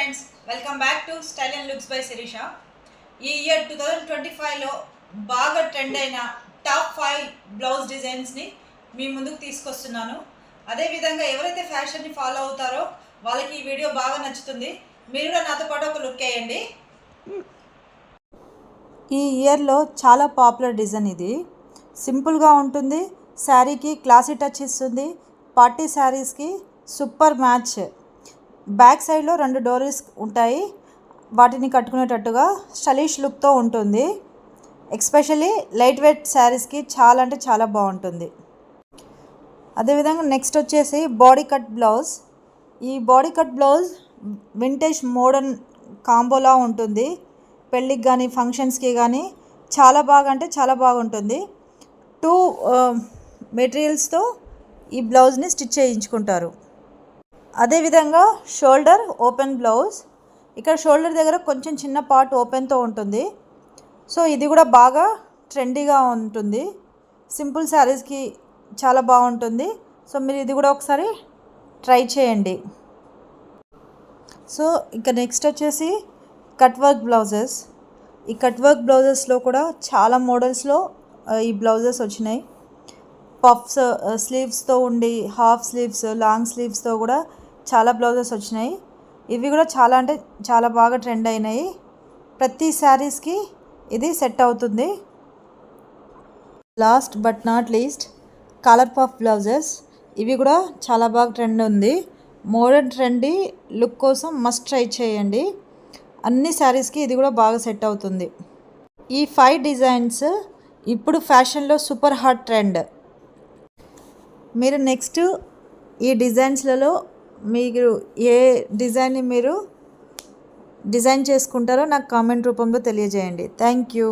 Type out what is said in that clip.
Friends, welcome back to style and looks by Sirisha. ఈ year 2025లో బాగా trend అయిన top 5 blouse డిజైన్స్ని మీ ముందుకు తీసుకొస్తున్నాను. అదేవిధంగా ఎవరైతే ఫ్యాషన్ని ఫాలో అవుతారో వాళ్ళకి ఈ వీడియో బాగా నచ్చుతుంది. మీరు కూడా నాతో పాటు ఒక లుక్ వేయండి. ఈ ఇయర్లో చాలా పాపులర్ డిజైన్ ఇది. సింపుల్గా ఉంటుంది, శారీకి క్లాసీ టచ్ ఇస్తుంది, పార్టీ శారీస్కి సూపర్ మ్యాచ్. బ్యాక్ సైడ్లో 2 డోరీస్ ఉంటాయి, వాటిని కట్టుకునేటట్టుగా స్టైలిష్ లుక్తో ఉంటుంది. ఎస్పెషల్లీ లైట్ వెయిట్ శారీస్కి చాలా అంటే చాలా బాగుంటుంది. అదేవిధంగా నెక్స్ట్ వచ్చేసి బాడీ కట్ బ్లౌజ్. ఈ body cut blouse vintage modern కాంబోలా ఉంటుంది. పెళ్ళికి కానీ ఫంక్షన్స్కి కానీ చాలా బాగా అంటే చాలా బాగుంటుంది. 2 మెటీరియల్స్తో ఈ బ్లౌజ్ని స్టిచ్ చేయించుకుంటారు. అదేవిధంగా షోల్డర్ ఓపెన్ బ్లౌజ్. ఇక్కడ షోల్డర్ దగ్గర కొంచెం చిన్న పార్ట్ ఓపెన్తో ఉంటుంది. సో ఇది కూడా బాగా ట్రెండీగా ఉంటుంది. సింపుల్ శారీస్కి చాలా బాగుంటుంది. సో మీరు ఇది కూడా ఒకసారి ట్రై చేయండి. సో ఇంకా నెక్స్ట్ వచ్చేసి కట్ వర్క్ బ్లౌజెస్. ఈ కట్ వర్క్ బ్లౌజెస్లో కూడా చాలా మోడల్స్లో ఈ బ్లౌజెస్ వచ్చినాయి. పఫ్స్, స్లీవ్స్తో ఉండి, హాఫ్ స్లీవ్స్, లాంగ్ స్లీవ్స్తో కూడా చాలా బ్లౌజెస్ వచ్చినాయి. ఇవి కూడా చాలా అంటే చాలా బాగా ట్రెండ్ అయినాయి. ప్రతి శారీస్కి ఇది సెట్ అవుతుంది. Last but not least collar puff blouses. ఇవి కూడా చాలా బాగా ట్రెండ్ ఉంది. మోడర్న్ ట్రెండీ లుక్ కోసం మస్ట్ ట్రై చేయండి. అన్ని శారీస్కి ఇది కూడా బాగా సెట్ అవుతుంది. ఈ 5 డిజైన్స్ ఇప్పుడు ఫ్యాషన్లో సూపర్ హాట్ ట్రెండ్. మీరు నెక్స్ట్ ఈ డిజైన్స్లలో మీరు ఏ డిజైన్ని మీరు డిజైన్ చేసుకుంటారో నాకు కామెంట్ రూపంలో తెలియజేయండి. Thank you.